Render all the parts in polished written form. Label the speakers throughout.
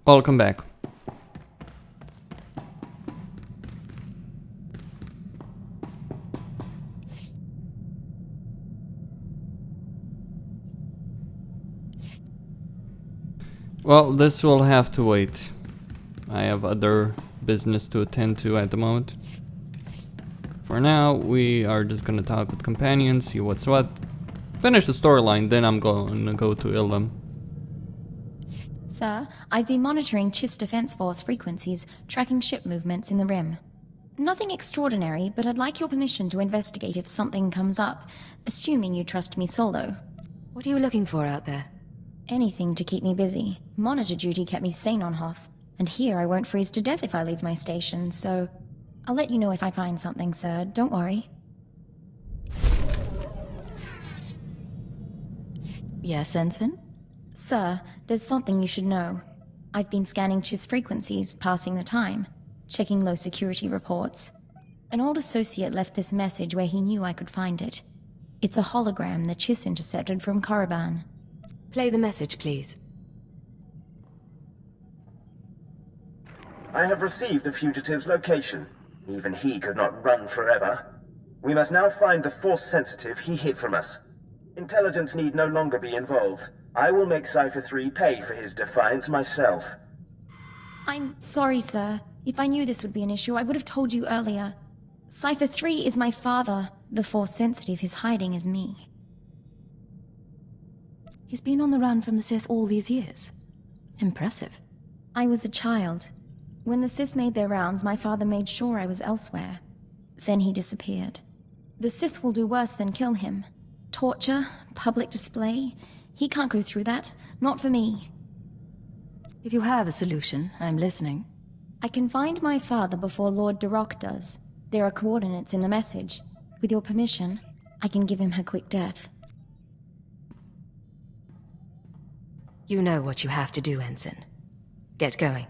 Speaker 1: Welcome back. Well, this will have to wait. I have other business to attend to at the moment. For now, we are just gonna talk with companions, see what's what. Finish the storyline, then I'm gonna go to Ilum.
Speaker 2: Sir, I've been monitoring Chiss Defense Force frequencies, tracking ship movements in the Rim. Nothing extraordinary, but I'd like your permission to investigate if something comes up, assuming you trust me solo.
Speaker 3: What are you looking for out there?
Speaker 2: Anything to keep me busy. Monitor duty kept me sane on Hoth, and here I won't freeze to death if I leave my station, so... I'll let you know if I find something, sir. Don't worry.
Speaker 3: Yes, Ensign?
Speaker 2: Sir, there's something you should know. I've been scanning Chiss frequencies, passing the time, checking low security reports. An old associate left this message where he knew I could find it. It's a hologram that Chiss intercepted from Korriban.
Speaker 3: Play the message, please.
Speaker 4: I have received the fugitive's location. Even he could not run forever. We must now find the Force sensitive he hid from us. Intelligence need no longer be involved. I will make Cypher 3 pay for his defiance myself.
Speaker 2: I'm sorry, sir. If I knew this would be an issue, I would have told you earlier. Cypher 3 is my father. The Force sensitive is hiding as me.
Speaker 3: He's been on the run from the Sith all these years. Impressive.
Speaker 2: I was a child. When the Sith made their rounds, my father made sure I was elsewhere. Then he disappeared. The Sith will do worse than kill him. Torture, public display. He can't go through that. Not for me.
Speaker 3: If you have a solution, I'm listening.
Speaker 2: I can find my father before Lord Darok does. There are coordinates in the message. With your permission, I can give him a quick death.
Speaker 3: You know what you have to do, Ensign. Get going.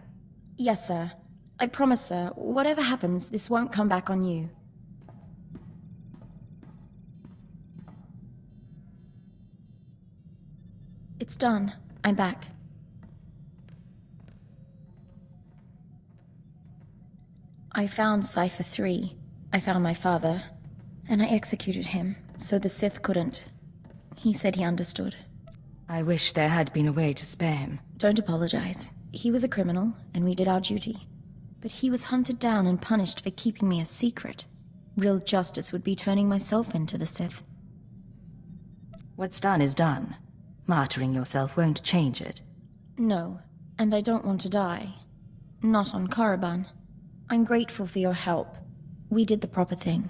Speaker 2: Yes, sir. I promise, sir, whatever happens, this won't come back on you. It's done. I'm back. I found Cypher 3. I found my father. And I executed him, so the Sith couldn't. He said he understood.
Speaker 3: I wish there had been a way to spare him.
Speaker 2: Don't apologize. He was a criminal, and we did our duty. But he was hunted down and punished for keeping me a secret. Real justice would be turning myself into the Sith.
Speaker 3: What's done is done. Martyring yourself won't change it.
Speaker 2: No, and I don't want to die. Not on Korriban. I'm grateful for your help. We did the proper thing.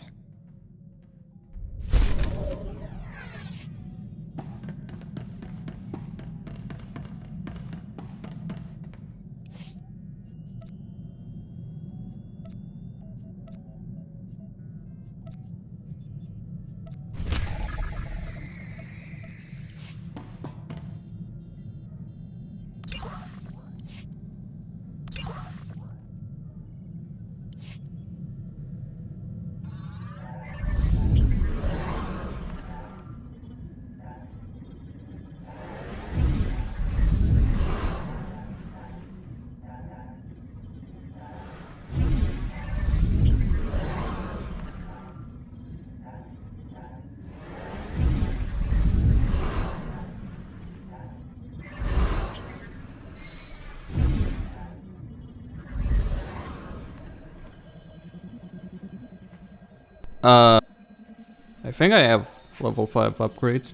Speaker 1: I think I have level 5 upgrades.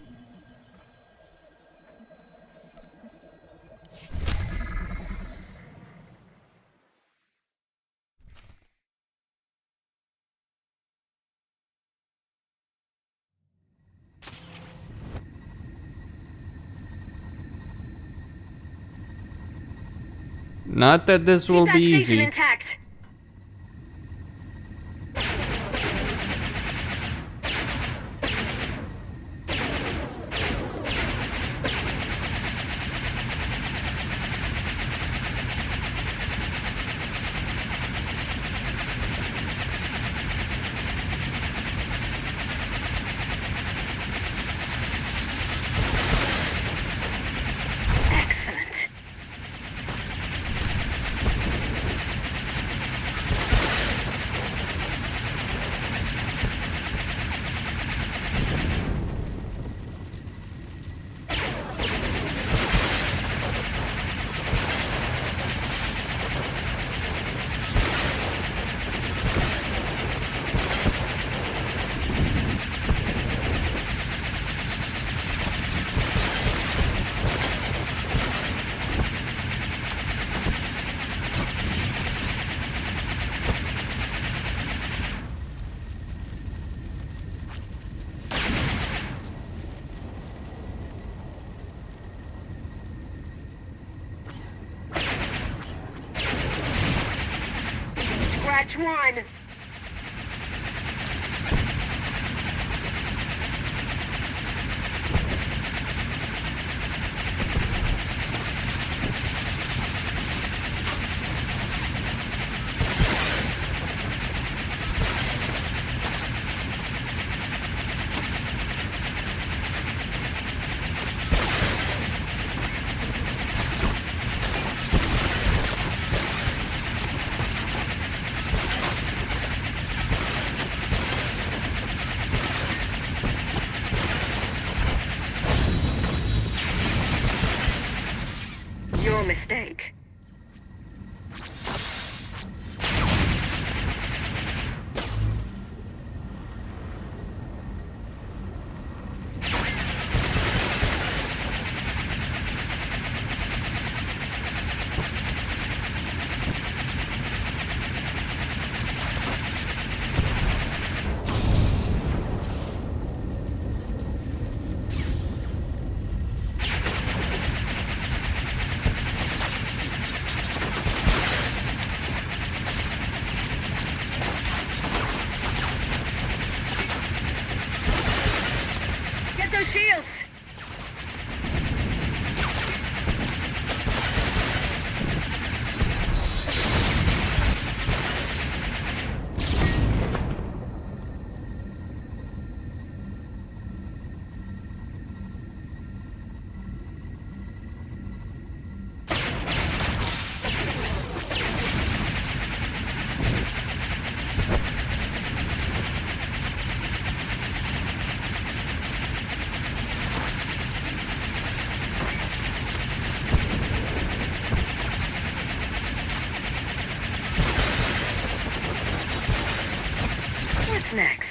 Speaker 1: Not that this will be easy.
Speaker 5: Intact. Excellent. Batch 1! Your mistake. Get those shields! What's next?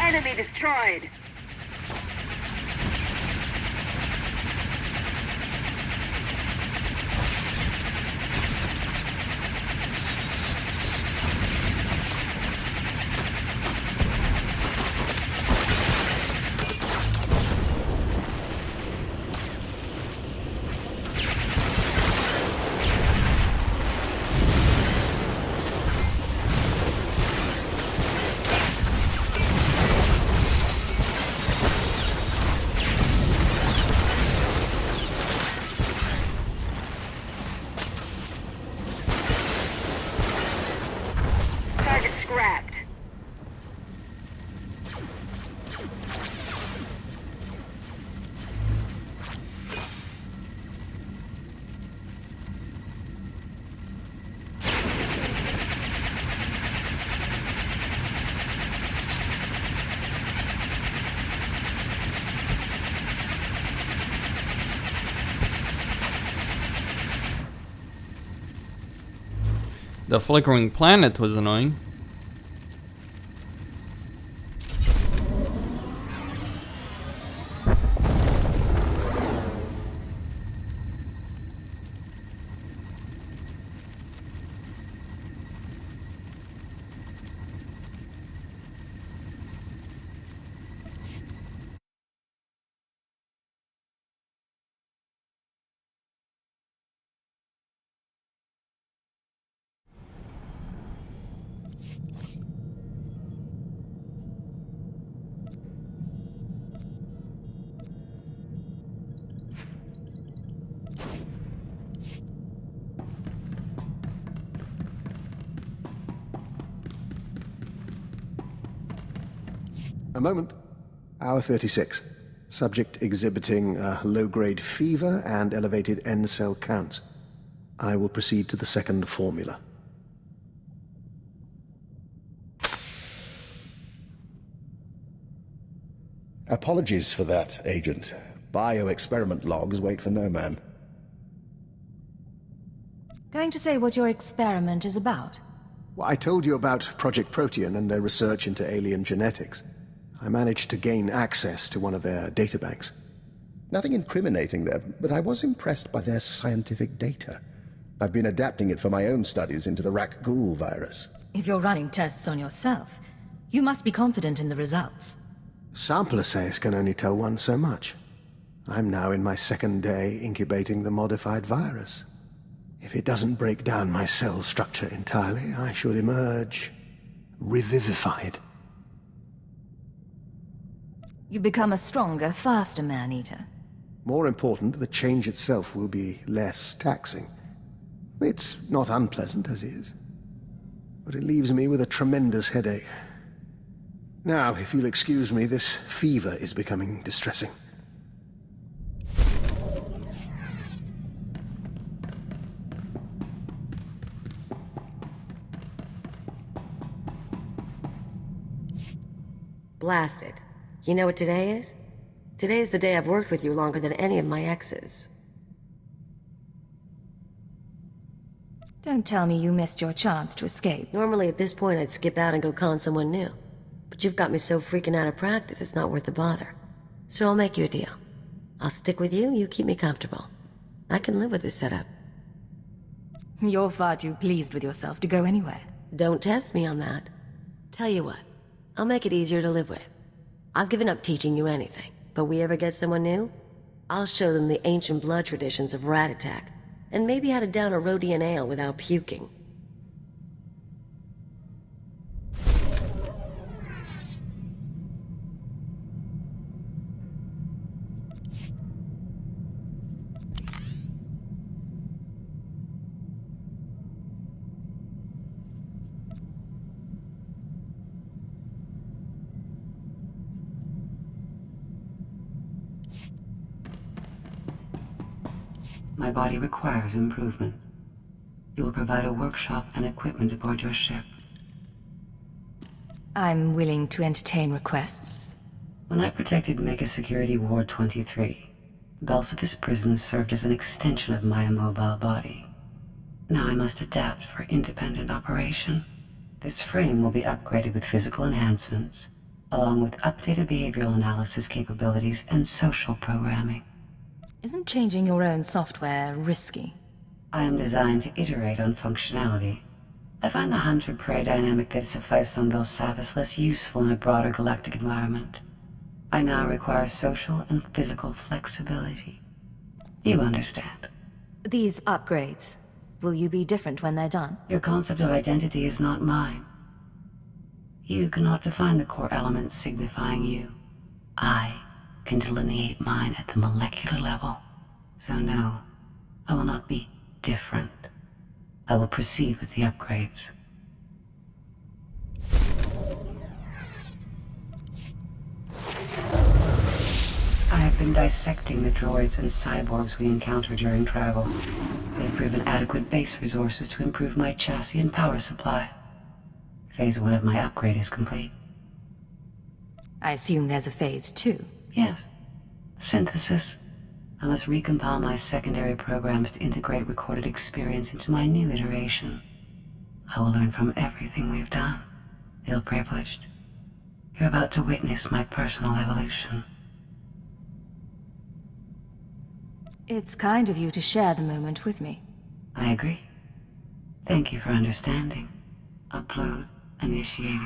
Speaker 5: Enemy destroyed! Target scrapped.
Speaker 1: The flickering planet was annoying.
Speaker 6: A moment. Hour 36. Subject exhibiting low-grade fever and elevated N-cell counts. I will proceed to the second formula. Apologies for that, Agent. Bioexperiment logs wait for no man.
Speaker 3: Going to say what your experiment is about?
Speaker 6: Well, I told you about Project Protean and their research into alien genetics. I managed to gain access to one of their databanks. Nothing incriminating there, but I was impressed by their scientific data. I've been adapting it for my own studies into the Rakghoul virus.
Speaker 3: If you're running tests on yourself, you must be confident in the results.
Speaker 6: Sample assays can only tell one so much. I'm now in my second day incubating the modified virus. If it doesn't break down my cell structure entirely, I should emerge revivified.
Speaker 3: You become a stronger, faster man-eater.
Speaker 6: More important, the change itself will be less taxing. It's not unpleasant as is, but it leaves me with a tremendous headache. Now, if you'll excuse me, this fever is becoming distressing.
Speaker 7: Blasted. You know what today is? Today's the day I've worked with you longer than any of my exes.
Speaker 3: Don't tell me you missed your chance to escape.
Speaker 7: Normally at this point I'd skip out and go con someone new. But you've got me so freaking out of practice it's not worth the bother. So I'll make you a deal. I'll stick with you, you keep me comfortable. I can live with this setup.
Speaker 3: You're far too pleased with yourself to go anywhere.
Speaker 7: Don't test me on that. Tell you what, I'll make it easier to live with. I've given up teaching you anything, but we ever get someone new, I'll show them the ancient blood traditions of rat attack, and maybe how to down a Rhodian ale without puking.
Speaker 8: My body requires improvement. You will provide a workshop and equipment aboard your ship.
Speaker 3: I'm willing to entertain requests.
Speaker 8: When I protected Mega Security Ward 23, Belsiphus Prison served as an extension of my immobile body. Now I must adapt for independent operation. This frame will be upgraded with physical enhancements, along with updated behavioral analysis capabilities and social programming.
Speaker 3: Isn't changing your own software risky?
Speaker 8: I am designed to iterate on functionality. I find the hunter-prey dynamic that sufficed on Belsavis less useful in a broader galactic environment. I now require social and physical flexibility. You understand.
Speaker 3: These upgrades, will you be different when they're done?
Speaker 8: Your concept of identity is not mine. You cannot define the core elements signifying you. I can delineate mine at the molecular level. So no, I will not be different. I will proceed with the upgrades. I have been dissecting the droids and cyborgs we encounter during travel. They have proven adequate base resources to improve my chassis and power supply. Phase 1 of my upgrade is complete.
Speaker 3: I assume there's a phase 2.
Speaker 8: Yes. Synthesis. I must recompile my secondary programs to integrate recorded experience into my new iteration. I will learn from everything we've done. Feel privileged. You're about to witness my personal evolution.
Speaker 3: It's kind of you to share the moment with me.
Speaker 8: I agree. Thank you for understanding. Upload initiated.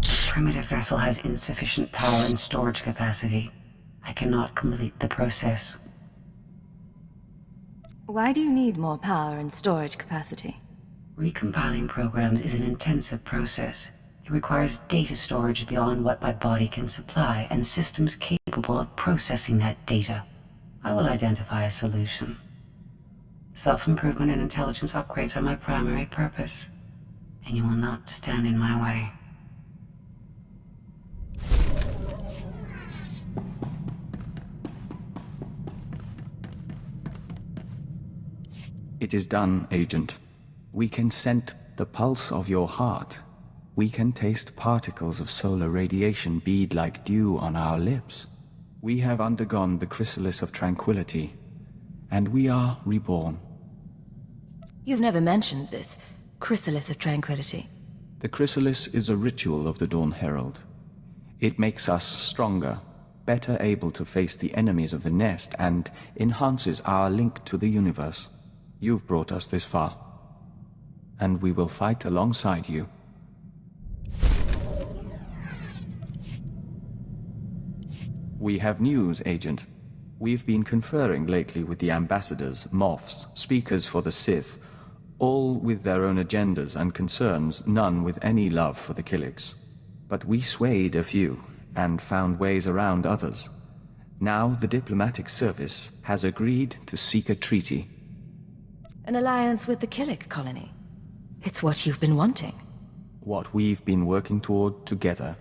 Speaker 8: The primitive vessel has insufficient power and storage capacity. I cannot complete the process.
Speaker 3: Why do you need more power and storage capacity?
Speaker 8: Recompiling programs is an intensive process. It requires data storage beyond what my body can supply, and systems capable of processing that data. I will identify a solution. Self-improvement and intelligence upgrades are my primary purpose, and you will not stand in my way.
Speaker 9: It is done, Agent. We can scent the pulse of your heart, we can taste particles of solar radiation bead like dew on our lips. We have undergone the chrysalis of tranquility, and we are reborn.
Speaker 3: You've never mentioned this chrysalis of tranquility.
Speaker 9: The chrysalis is a ritual of the Dawn Herald. It makes us stronger, better able to face the enemies of the nest, and enhances our link to the universe. You've brought us this far, and we will fight alongside you. We have news, Agent. We've been conferring lately with the ambassadors, moffs, speakers for the Sith, all with their own agendas and concerns, none with any love for the Killiks. But we swayed a few, and found ways around others. Now the diplomatic service has agreed to seek a treaty.
Speaker 3: An alliance with the Killik colony. It's what you've been wanting.
Speaker 9: What we've been working toward together.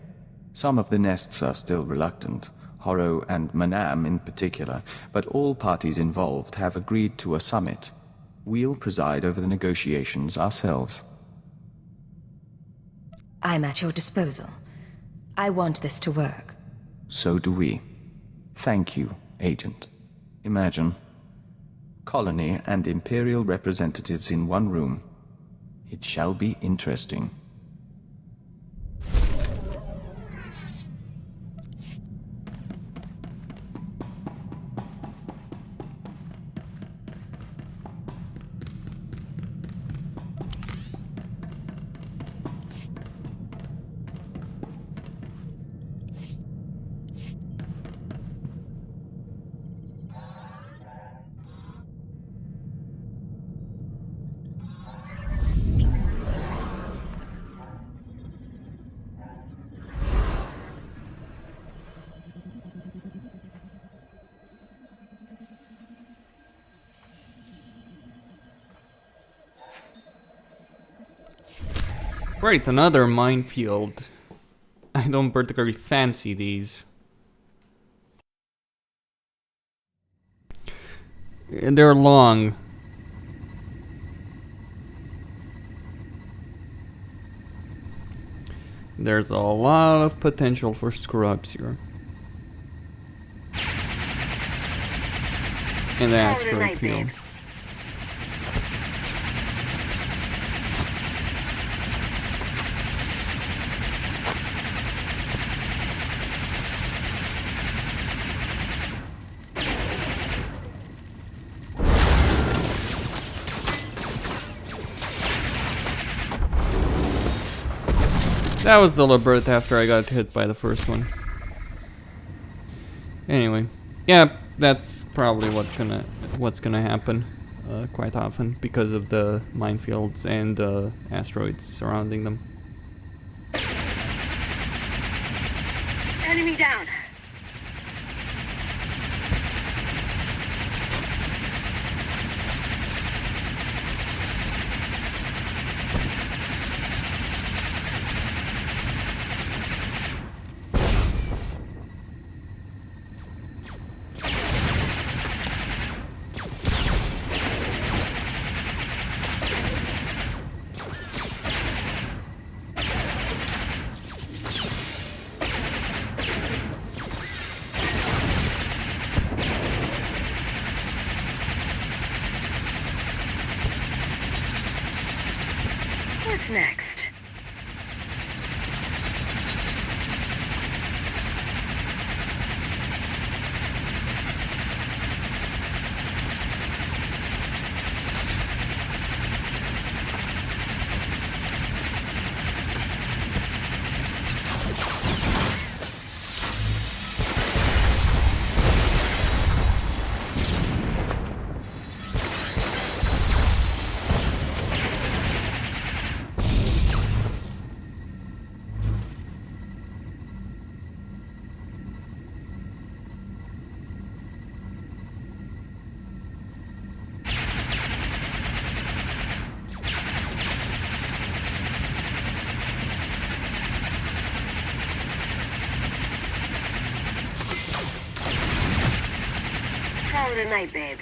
Speaker 9: Some of the nests are still reluctant, Horro and Manam in particular, but all parties involved have agreed to a summit. We'll preside over the negotiations ourselves.
Speaker 3: I'm at your disposal. I want this to work.
Speaker 9: So do we. Thank you, Agent. Imagine. Colony and Imperial representatives in one room. It shall be interesting.
Speaker 1: Right, another minefield. I don't particularly fancy these. They're long. There's a lot of potential for screw-ups here. In the asteroid field. That was deliberate after I got hit by the first one. Anyway, yeah, that's probably what's gonna happen quite often because of the minefields and the asteroids surrounding them.
Speaker 5: Enemy down. What's next? Call it a night, babe.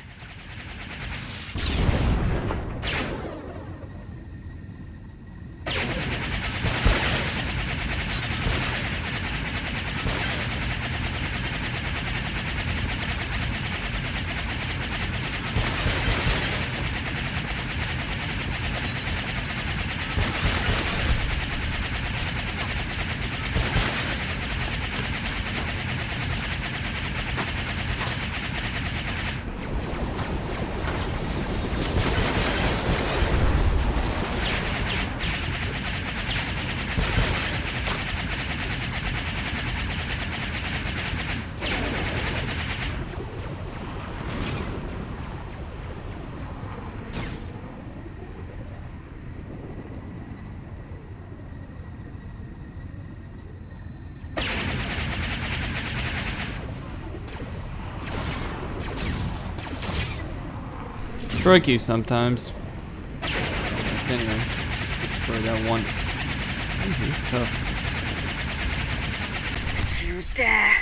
Speaker 1: tricky sometimes. Anyway, let's just destroy that one. Ooh, this stuff.
Speaker 5: You dare!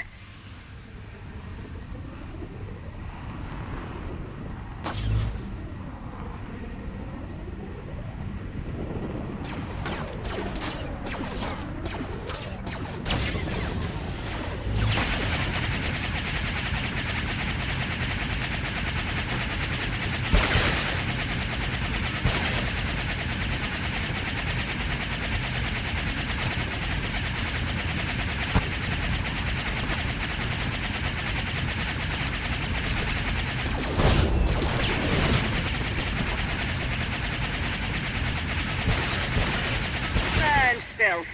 Speaker 5: Burn filth.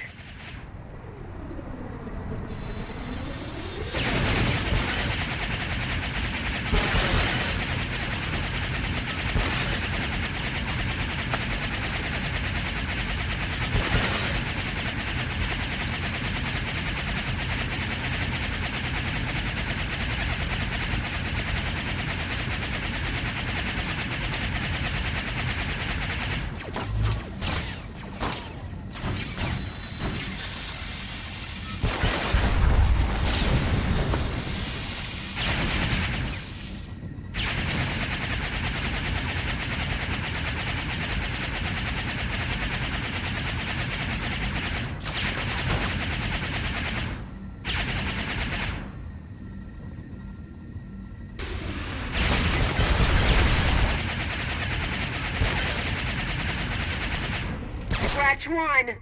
Speaker 5: Scratch one.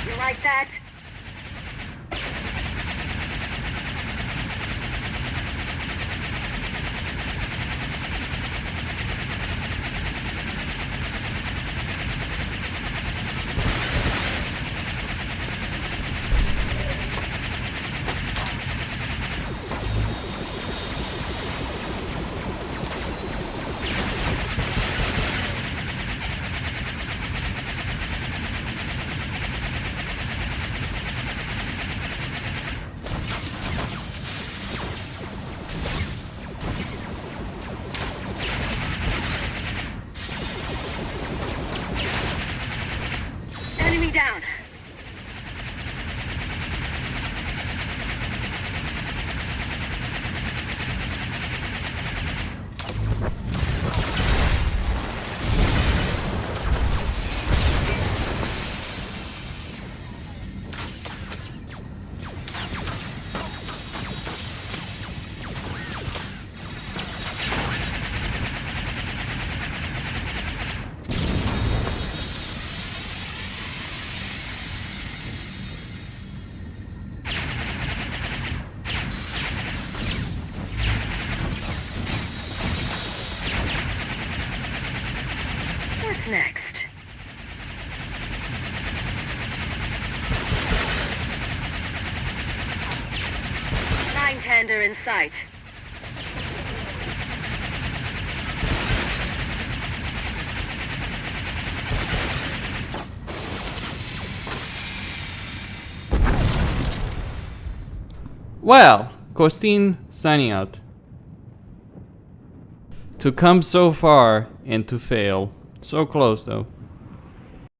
Speaker 5: You like that? Enemy down. What's next? Nine-tender in sight.
Speaker 1: Well, Costin signing out. To come so far and to fail. So close though.